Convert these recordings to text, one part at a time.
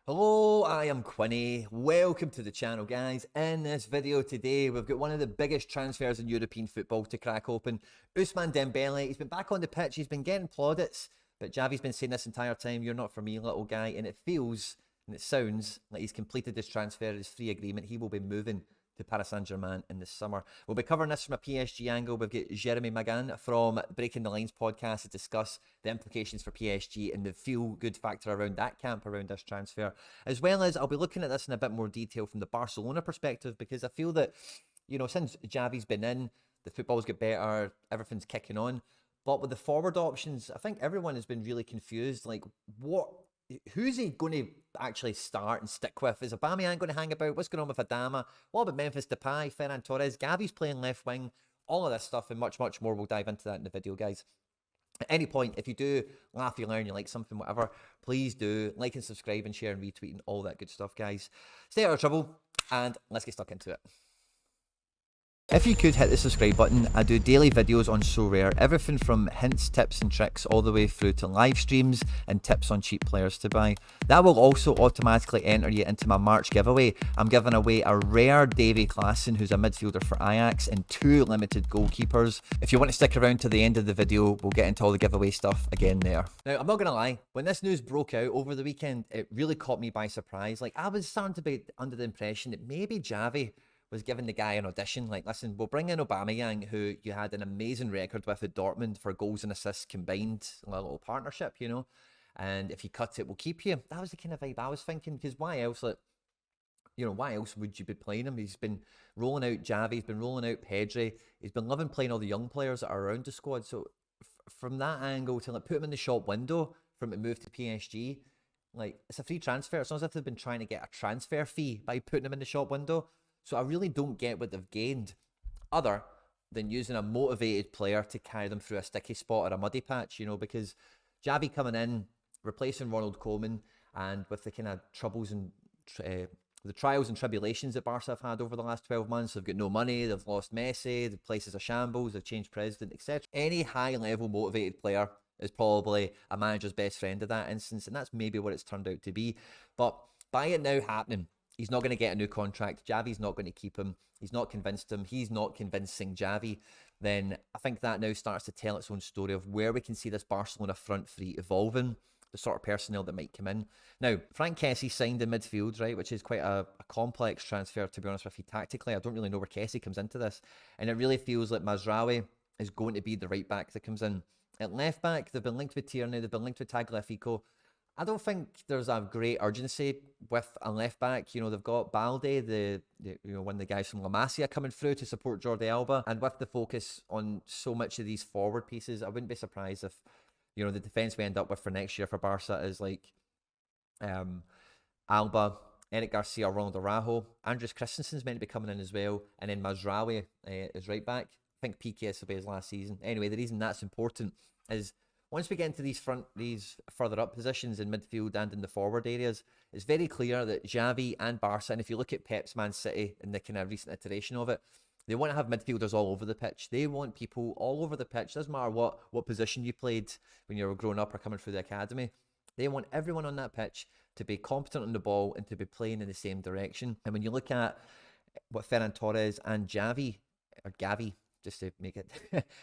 Hello, I am Quinny. Welcome to the channel, guys. In this video today, we've got one of the biggest transfers in European football to crack open. Ousmane Dembele, he's been back on the pitch, he's been getting plaudits, but Xavi's been saying this entire time, you're not for me, little guy, and it feels and it sounds like he's completed this transfer, his free agreement. He will be moving to Paris Saint-Germain in the summer. We'll be covering this from a PSG angle. We've got Jeremy Magan from Breaking the Lines podcast to discuss the implications for PSG and the feel-good factor around that camp, around this transfer. As well as I'll be looking at this in a bit more detail from the Barcelona perspective, because I feel that, you know, since Xavi's been in, the football's got better, everything's kicking on. But with the forward options, I think everyone has been really confused. Like, who's he going to actually start and stick with? Is Aubameyang going to hang about? What's going on with Adama? What about Memphis Depay, Ferran Torres? Gavi's playing left wing. All of this stuff and much, much more. We'll dive into that in the video, guys. At any point, if you do laugh, you learn, you like something, whatever, please do like and subscribe and share and retweet and all that good stuff, guys. Stay out of trouble and let's get stuck into it. If you could hit the subscribe button, I do daily videos on So Rare, everything from hints, tips and tricks all the way through to live streams and tips on cheap players to buy. That will also automatically enter you into my March giveaway. I'm giving away a rare Davy Klaassen, who's a midfielder for Ajax, and 2 limited goalkeepers. If you want to stick around to the end of the video, we'll get into all the giveaway stuff again there. Now, I'm not going to lie, when this news broke out over the weekend, it really caught me by surprise. Like, I was starting to be under the impression that maybe Xavi was giving the guy an audition, like, listen, we'll bring in Aubameyang, who you had an amazing record with at Dortmund for goals and assists combined, a little partnership, you know, and if you cut it, we'll keep you. That was the kind of vibe I was thinking, because why else, like, you know, why else would you be playing him? He's been rolling out Xavi, he's been rolling out Pedri, he's been loving playing all the young players that are around the squad. So from that angle to like put him in the shop window from a move to PSG, like, it's a free transfer. It's not as if they've been trying to get a transfer fee by putting him in the shop window. So I really don't get what they've gained, other than using a motivated player to carry them through a sticky spot or a muddy patch, you know, because Xavi coming in, replacing Ronald Koeman, and with the kind of troubles and the trials and tribulations that Barca have had over the last 12 months, they've got no money, they've lost Messi, the place is a shambles, they've changed president, etc. Any high-level motivated player is probably a manager's best friend in that instance, and that's maybe what it's turned out to be. But by it now happening, he's not going to get a new contract. Xavi's not going to keep him. He's not convinced him. He's not convincing Xavi. Then I think that now starts to tell its own story of where we can see this Barcelona front three evolving, the sort of personnel that might come in. Now, Frank Kessie signed in midfield, right, which is quite a complex transfer, to be honest with you, tactically. I don't really know where Kessie comes into this. And it really feels like Mazraoui is going to be the right back that comes in. At left back, they've been linked with Tierney, they've been linked with Tagliafico. I don't think there's a great urgency with a left back. You know, they've got Balde, one of the guys from La Masia coming through to support Jordi Alba. And with the focus on so much of these forward pieces, I wouldn't be surprised if, you know, the defence we end up with for next year for Barca is like Alba, Eric Garcia, Ronald Araujo. Andres Christensen's meant to be coming in as well. And then Mazraoui is right back. I think PKS will be his last season. Anyway, the reason that's important is once we get into these further up positions in midfield and in the forward areas, it's very clear that Xavi and Barca, and if you look at Pep's Man City in the kind of recent iteration of it, they want to have midfielders all over the pitch. They want people all over the pitch. Doesn't matter what position you played when you were growing up or coming through the academy. They want everyone on that pitch to be competent on the ball and to be playing in the same direction. And when you look at what Ferran Torres and Xavi, or Gavi, just to make it,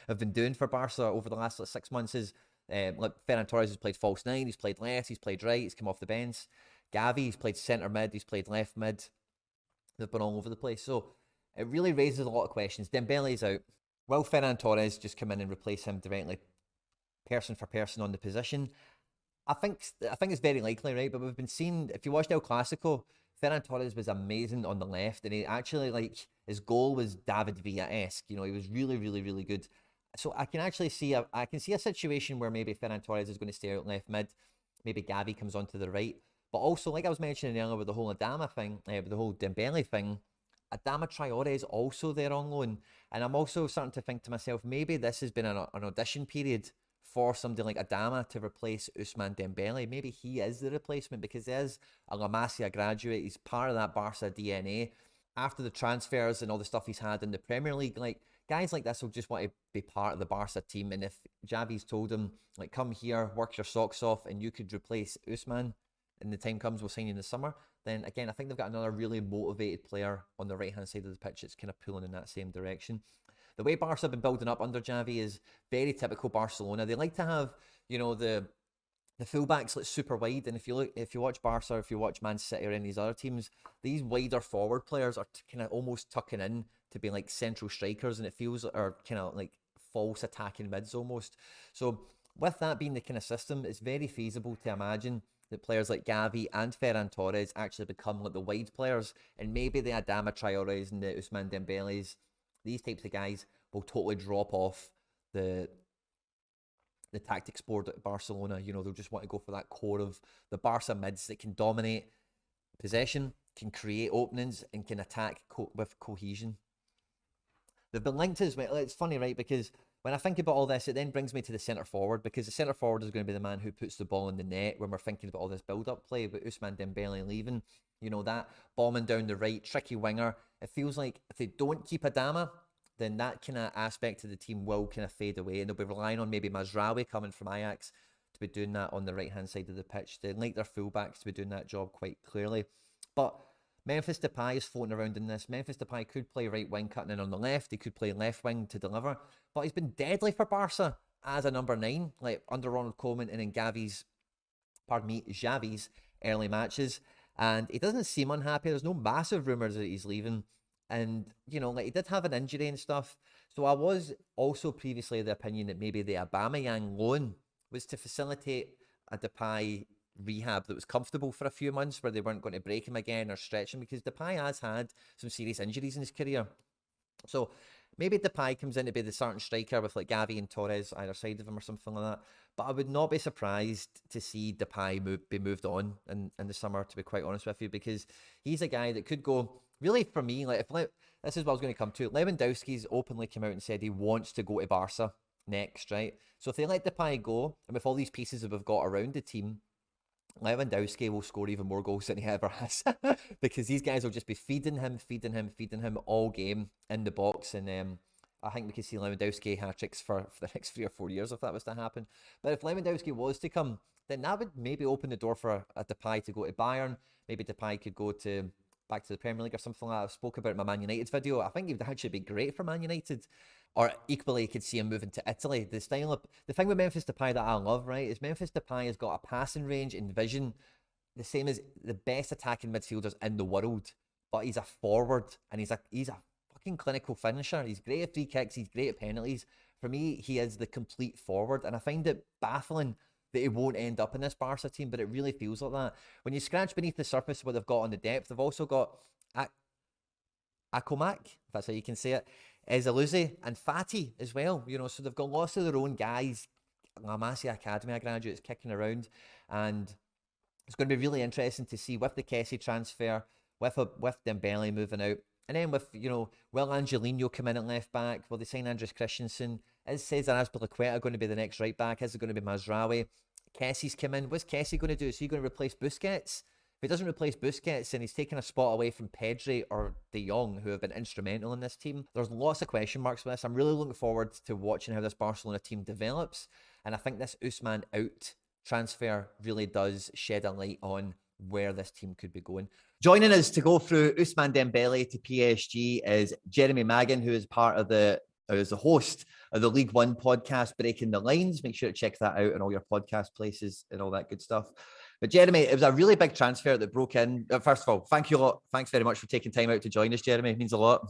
have been doing for Barca over the last 6 months is, like Ferran Torres has played false 9, he's played left, he's played right, he's come off the bench. Gavi, he's played centre mid, he's played left mid. They've been all over the place. So it really raises a lot of questions. Dembele's out. Will Ferran Torres just come in and replace him directly, person for person on the position? I think it's very likely, right? But we've been seeing, if you watched El Clasico, Ferran Torres was amazing on the left, and he actually, like, his goal was David Villa-esque. You know, he was really, really, really good. So I can actually see a situation where maybe Ferran Torres is going to stay out left mid, maybe Gavi comes onto the right. But also, like I was mentioning earlier with the whole Adama thing, with the whole Dembele thing, Adama Traore is also there on loan. And I'm also starting to think to myself, maybe this has been an audition period for somebody like Adama to replace Ousmane Dembele. Maybe he is the replacement because he is a La Masia graduate. He's part of that Barca DNA. After the transfers and all the stuff he's had in the Premier League, like, guys like this will just want to be part of the Barca team. And if Xavi's told him, like, come here, work your socks off, and you could replace Ousmane, and the time comes we'll sign you in the summer, then again, I think they've got another really motivated player on the right-hand side of the pitch that's kind of pulling in that same direction. The way Barca have been building up under Xavi is very typical Barcelona. They like to have, you know, the fullbacks like super wide, and if you watch Barca, or if you watch Man City or any of these other teams, these wider forward players are kind of almost tucking in to be like central strikers, and it feels are kind of like false attacking mids almost. So with that being the kind of system, it's very feasible to imagine that players like Xavi and Ferran Torres actually become like the wide players, and maybe the Adama Traores and the Ousmane Dembele's, these types of guys will totally drop off the tactics board at Barcelona. You know, they'll just want to go for that core of the Barca mids that can dominate possession, can create openings, and can attack with cohesion. They've been linked as well. It's funny, right? Because when I think about all this, it then brings me to the centre forward, because the centre forward is going to be the man who puts the ball in the net when we're thinking about all this build-up play. But Ousmane Dembele leaving, you know, that bombing down the right, tricky winger. It feels like if they don't keep Adama, then that kind of aspect of the team will kind of fade away, and they'll be relying on maybe Mazraoui coming from Ajax to be doing that on the right-hand side of the pitch. They like their fullbacks to be doing that job quite clearly. But Memphis Depay is floating around in this. Memphis Depay could play right wing cutting in on the left. He could play left wing to deliver. But he's been deadly for Barca as a number 9, like under Ronald Koeman and in Xavi's early matches. And he doesn't seem unhappy. There's no massive rumours that he's leaving. And, you know, like he did have an injury and stuff. So I was also previously of the opinion that maybe the Aubameyang loan was to facilitate a Depay rehab that was comfortable for a few months, where they weren't going to break him again or stretch him, because Depay has had some serious injuries in his career. So maybe Depay comes in to be the starting striker with like Xavi and Torres either side of him or something like that. But I would not be surprised to see Depay be moved on in the summer, to be quite honest with you, because he's a guy that could go, really for me, like this is what I was going to come to. Lewandowski's openly come out and said he wants to go to Barca next, right? So if they let Depay go, and with all these pieces that we've got around the team, Lewandowski will score even more goals than he ever has because these guys will just be feeding him all game in the box. And I think we could see Lewandowski hat-tricks for the next 3 or 4 years if that was to happen. But if Lewandowski was to come, then that would maybe open the door for a Depay to go to Bayern. Maybe Depay could go back to the Premier League or something like that. I spoke about my Man United video. I think he would actually be great for Man United. Or equally, you could see him moving to Italy. The thing with Memphis Depay that I love, right, is Memphis Depay has got a passing range and vision the same as the best attacking midfielders in the world. But he's a forward, and he's a fucking clinical finisher. He's great at free kicks. He's great at penalties. For me, he is the complete forward, and I find it baffling that he won't end up in this Barca team, but it really feels like that. When you scratch beneath the surface of what they've got on the depth, they've also got Akomak, if that's how you can say it, Ezaluzi and Fati as well, you know, so they've got lots of their own guys, La Masia Academy graduates kicking around, and it's going to be really interesting to see with the Kessie transfer, with Dembele moving out, and then with, you know, will Angelino come in at left back? Will they sign Andres Christensen? Is Cesar Azpilicueta going to be the next right back? Is it going to be Mazraoui? Kessie's come in. What's Kessie going to do? Is he going to replace Busquets? If he doesn't replace Busquets, and he's taking a spot away from Pedri or De Jong, who have been instrumental in this team, there's lots of question marks with this. I'm really looking forward to watching how this Barcelona team develops, and I think this Ousmane out transfer really does shed a light on where this team could be going. Joining us to go through Ousmane Dembele to PSG is Jeremy Magan, who is part of the host of the League One podcast, Breaking the Lines. Make sure to check that out on all your podcast places and all that good stuff. But Jeremy, it was a really big transfer that broke in. First of all, thank you a lot. Thanks very much for taking time out to join us, Jeremy. It means a lot.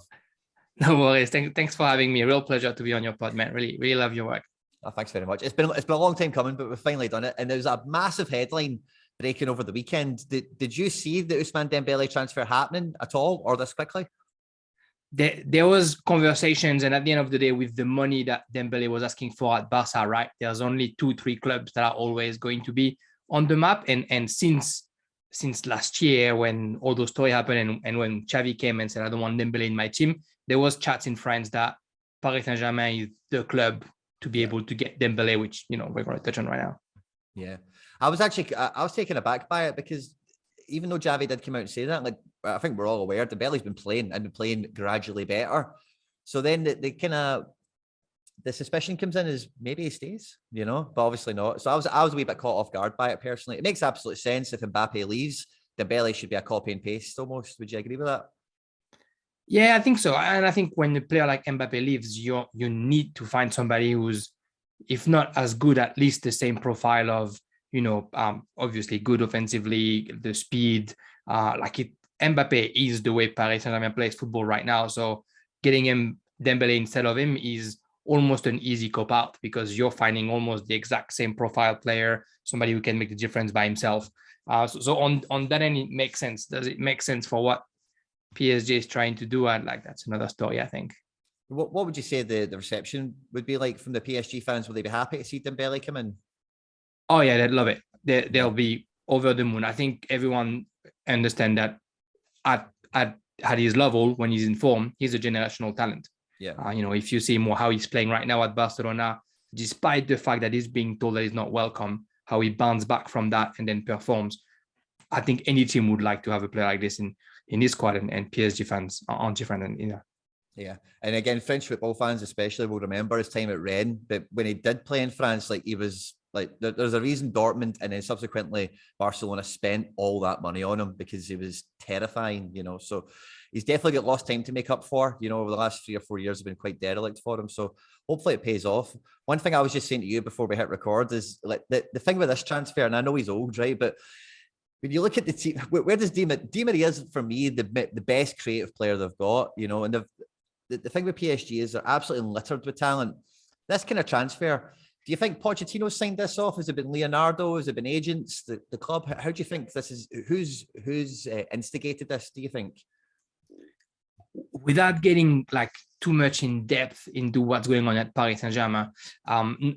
No worries. Thanks for having me. Real pleasure to be on your pod, man. Really love your work. Oh, thanks very much. It's been a long time coming, but we've finally done it. And there was a massive headline breaking over the weekend. Did you see the Ousmane Dembele transfer happening at all, or this quickly? There was conversations, and at the end of the day, with the money that Dembele was asking for at Barca, right? There's only 2-3 clubs that are always going to be on the map. And since last year, when all those stories happened, and when Xavi came and said, I don't want Dembele in my team, there was chats in France that Paris Saint-Germain is the club to be able to get Dembele, which, you know, we're going to touch on right now. Yeah. I was taken aback by it, because even though Xavi did come out and say that, like, I think we're all aware Dembele's been playing gradually better. So then they kind of the suspicion comes in is maybe he stays, you know, but obviously not. So I was a wee bit caught off guard by it personally. It makes absolute sense if Mbappe leaves, Dembele should be a copy and paste almost. Would you agree with that? Yeah, I think so. And I think when a player like Mbappe leaves, you need to find somebody who's, if not as good, at least the same profile of, obviously good offensively, the speed. Mbappe is the way Paris Saint-Germain plays football right now. So getting him Dembele instead of him is almost an easy cop out because you're finding almost the exact same profile player, somebody who can make the difference by himself. So on that end, it makes sense. Does it make sense for what PSG is trying to do? And that's another story, I think. What would you say the reception would be like from the PSG fans? Will they be happy to see Dembele come in? Oh yeah, they'd love it. They'll be over the moon. I think everyone understand that at his level, when he's in form, he's a generational talent. Yeah. If you see more how he's playing right now at Barcelona, despite the fact that he's being told that he's not welcome, how he bounces back from that and then performs. I think any team would like to have a player like this in his squad, and PSG fans aren't different. And Yeah. And again, French football fans especially will remember his time at Rennes. But when he did play in France, like he was like, there's a reason Dortmund and then subsequently Barcelona spent all that money on him because he was terrifying, you know. So he's definitely got lost time to make up for, you know, over the last 3 or 4 years have been quite derelict for him. So hopefully it pays off. One thing I was just saying to you before we hit record is like the thing with this transfer, and I know he's old, right? But when you look at the team, where does Di Maria is for me the best creative player they've got, you know, and the thing with PSG is they're absolutely littered with talent. This kind of transfer, do you think Pochettino signed this off? Has it been Leonardo? Has it been agents? The club? How do you think this is? Who's instigated this? Do you think? Without getting too much in depth into what's going on at Paris Saint-Germain,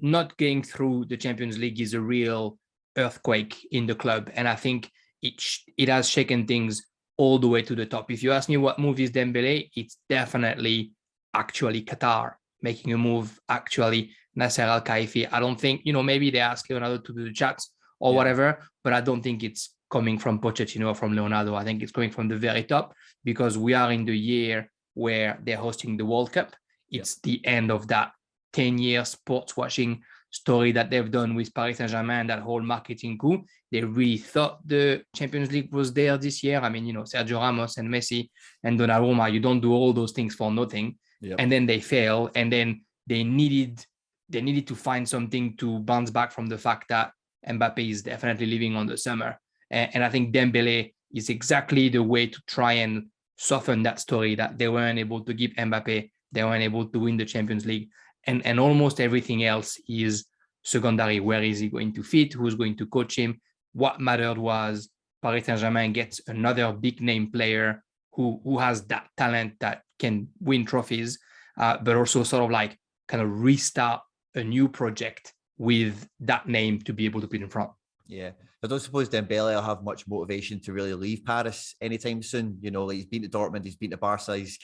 not getting through the Champions League is a real earthquake in the club, and I think it has shaken things all the way to the top. If you ask me what move is Dembele, it's definitely actually Qatar making a move, actually Nasser Al-Khelaifi. I don't think, maybe they ask Leonardo to do the chats or whatever, but I don't think it's coming from Pochettino or from Leonardo. I think it's coming from the very top because we are in the year where they're hosting the World Cup. It's the end of that 10-year sports watching story that they've done with Paris Saint-Germain, that whole marketing coup. They really thought the Champions League was there this year. I mean, Sergio Ramos and Messi and Donnarumma, you don't do all those things for nothing. Yep. And then they fail. And then they needed to find something to bounce back from the fact that Mbappe is definitely leaving on the summer. And I think Dembele is exactly the way to try and soften that story that they weren't able to give Mbappe. They weren't able to win the Champions League. And almost everything else is secondary. Where is he going to fit? Who's going to coach him? What mattered was Paris Saint-Germain gets another big name player who has that talent that can win trophies, but also sort of kind of restart a new project with that name to be able to put in front. Yeah. I don't suppose Dembele will have much motivation to really leave Paris anytime soon. He's been to Dortmund, he's been to Barca, he's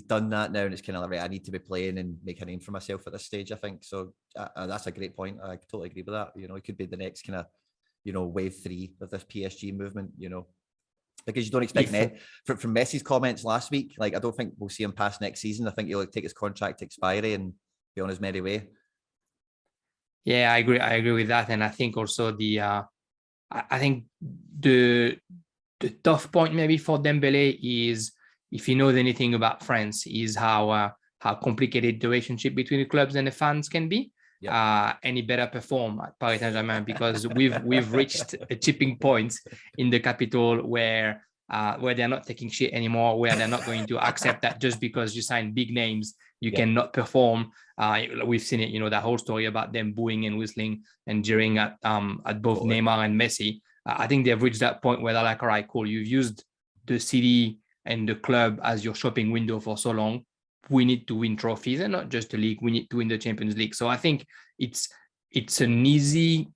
done that now, and it's kind of like, I need to be playing and make a name for myself at this stage, I think. So that's a great point. I totally agree with that. It could be the next kind of, wave 3 of this PSG movement, because you don't expect from Messi's comments last week, I don't think we'll see him past next season. I think he'll take his contract expiry and be on his merry way. Yeah, I agree with that. And I think also I think the tough point maybe for Dembele is, if he knows anything about France, is how complicated the relationship between the clubs and the fans can be. Yep. And he better perform at Paris Saint-Germain because we've reached a tipping point in the capital where they're not taking shit anymore, where they're not going to accept that just because you sign big names, you cannot perform. We've seen it, that whole story about them booing and whistling and jeering at both Neymar and Messi. I think they've reached that point where they're like, all right, cool, you've used the city and the club as your shopping window for so long. We need to win trophies, and not just the league. We need to win the Champions League. So I think it's an easy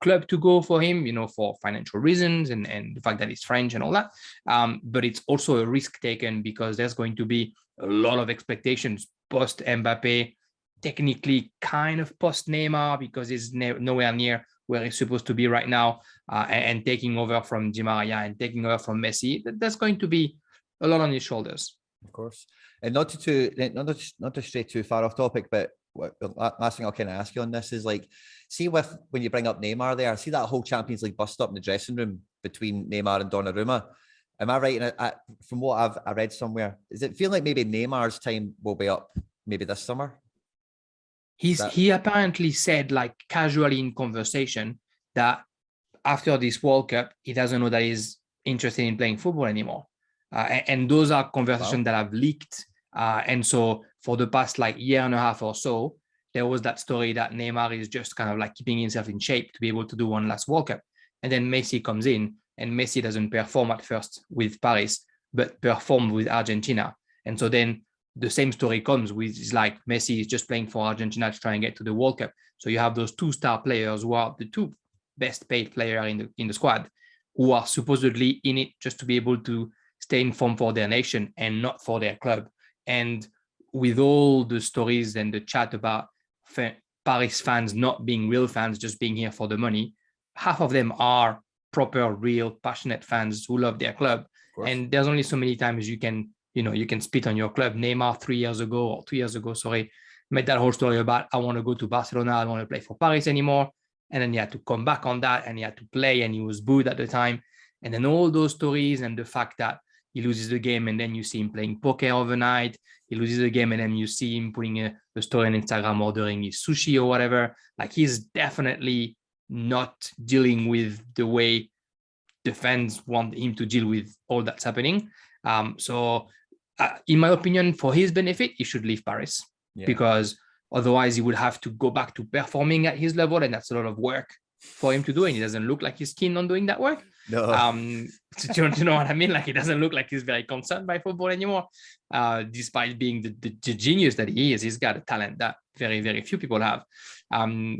club to go for him, for financial reasons and the fact that he's French and all that. But it's also a risk taken because there's going to be a lot of expectations post Mbappe, technically kind of post Neymar because he's nowhere near where he's supposed to be right now, and taking over from Di Maria and taking over from Messi. That's going to be a lot on his shoulders. Of course. And not to stray too far off topic, but the last thing I'll kind of ask you on this is like, see when you bring up Neymar there, see that whole Champions League bust up in the dressing room between Neymar and Donnarumma. Am I right in it? From what I read somewhere, does it feel like maybe Neymar's time will be up maybe this summer? He apparently said, like, casually in conversation, that after this World Cup, he doesn't know that he's interested in playing football anymore. And those are conversations that have leaked. And so for the past like year and a half or so, there was that story that Neymar is just kind of like keeping himself in shape to be able to do one last World Cup. And then Messi comes in, and Messi doesn't perform at first with Paris, but performed with Argentina. And so then the same story comes with, is like Messi is just playing for Argentina to try and get to the World Cup. So you have those two star players who are the two best paid players in the squad, who are supposedly in it just to be able to stay in form for their nation and not for their club. And with all the stories and the chat about Paris fans not being real fans, just being here for the money, half of them are proper, real, passionate fans who love their club. And there's only so many times you can spit on your club. Neymar 2 years ago, made that whole story about, I want to go to Barcelona, I don't want to play for Paris anymore. And then he had to come back on that, and he had to play, and he was booed at the time. And then all those stories, and the fact that he loses the game, and then you see him playing poker overnight. He loses the game, and then you see him putting a story on Instagram ordering his sushi or whatever. Like, he's definitely not dealing with the way the fans want him to deal with all that's happening. So in my opinion, for his benefit, he should leave Paris, because otherwise he would have to go back to performing at his level, and that's a lot of work for him to do, and he doesn't look like he's keen on doing that work. No. Do you know what I mean? Like, he doesn't look like he's very concerned by football anymore, despite being the genius that he is. He's got a talent that very, very few people have.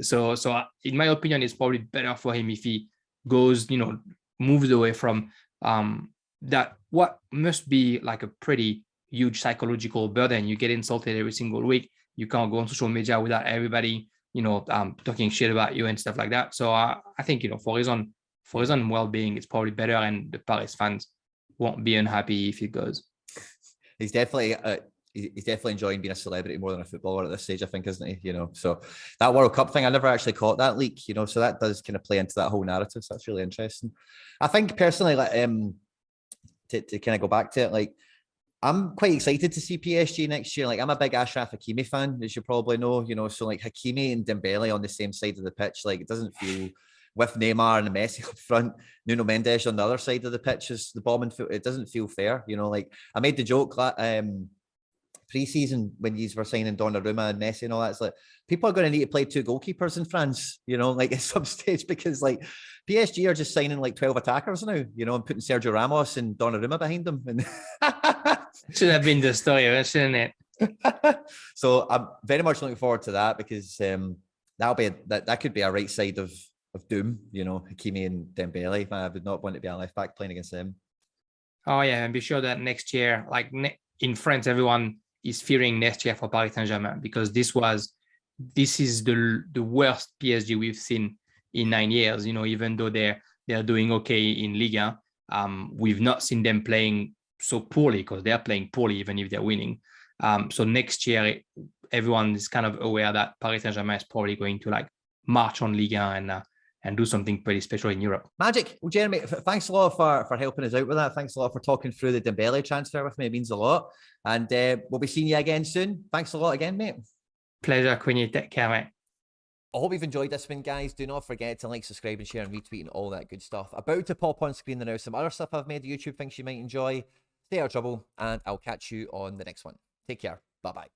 So in my opinion, it's probably better for him if he goes, moves away from that, what must be like a pretty huge psychological burden. You get insulted every single week. You can't go on social media without everybody, talking shit about you and stuff like that. So I think, for his own well-being, it's probably better, and the Paris fans won't be unhappy if he goes. He's definitely enjoying being a celebrity more than a footballer at this stage, I think, isn't he? So that World Cup thing, I never actually caught that leak, so that does kind of play into that whole narrative. So that's really interesting. I think personally, like, to kind of go back to it, like, I'm quite excited to see PSG next year. Like, I'm a big Achraf Hakimi fan, as you probably know, so like Hakimi and Dembele on the same side of the pitch, like, it doesn't feel, with Neymar and Messi up front, Nuno Mendes on the other side of the pitch is the bombing foot. It doesn't feel fair, like, I made the joke pre-season when you were signing Donnarumma and Messi and all that. It's like, people are going to need to play two goalkeepers in France, like, at some stage, because like PSG are just signing like 12 attackers now, and putting Sergio Ramos and Donnarumma behind them. And should have been the story, shouldn't it? So I'm very much looking forward to that, because that could be a right side of doom, Hakimi and Dembele. I would not want to be a left back playing against them. Oh yeah, and be sure that next year, like in France, everyone is fearing next year for Paris Saint-Germain, because this is the worst PSG we've seen in 9 years. Even though they're doing okay in Ligue, we've not seen them playing so poorly, because they're playing poorly even if they're winning. So next year, everyone is kind of aware that Paris Saint-Germain is probably going to like march on Ligue and do something pretty special in Europe. Magic. Well, Jeremy, thanks a lot for helping us out with that. Thanks a lot for talking through the Dembele transfer with me. It means a lot. And we'll be seeing you again soon. Thanks a lot again, mate. Pleasure, Queenie. Take care, mate. I hope you've enjoyed this one, guys. Do not forget to like, subscribe, and share, and retweet, and all that good stuff. About to pop on screen now some other stuff I've made. YouTube thinks you might enjoy. Stay out of trouble, and I'll catch you on the next one. Take care. Bye-bye.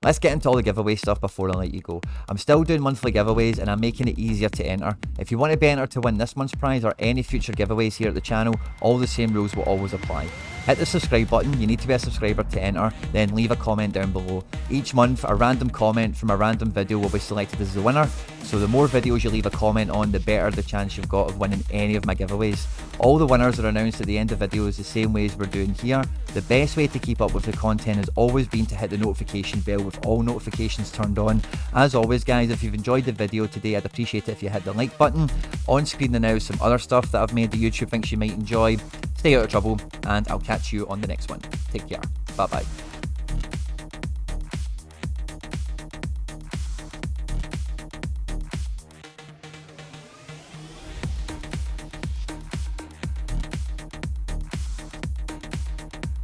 Let's get into all the giveaway stuff before I let you go. I'm still doing monthly giveaways, and I'm making it easier to enter. If you want to be entered to win this month's prize or any future giveaways here at the channel, all the same rules will always apply. Hit the subscribe button. You need to be a subscriber to enter, then leave a comment down below. Each month, a random comment from a random video will be selected as the winner. So the more videos you leave a comment on, the better the chance you've got of winning any of my giveaways. All the winners are announced at the end of videos the same way as we're doing here. The best way to keep up with the content has always been to hit the notification bell with all notifications turned on. As always, guys, if you've enjoyed the video today, I'd appreciate it if you hit the like button. On screen now some other stuff that I've made that YouTube thinks you might enjoy. stay out of trouble, and I'll catch you on the next one. Take care. Bye bye.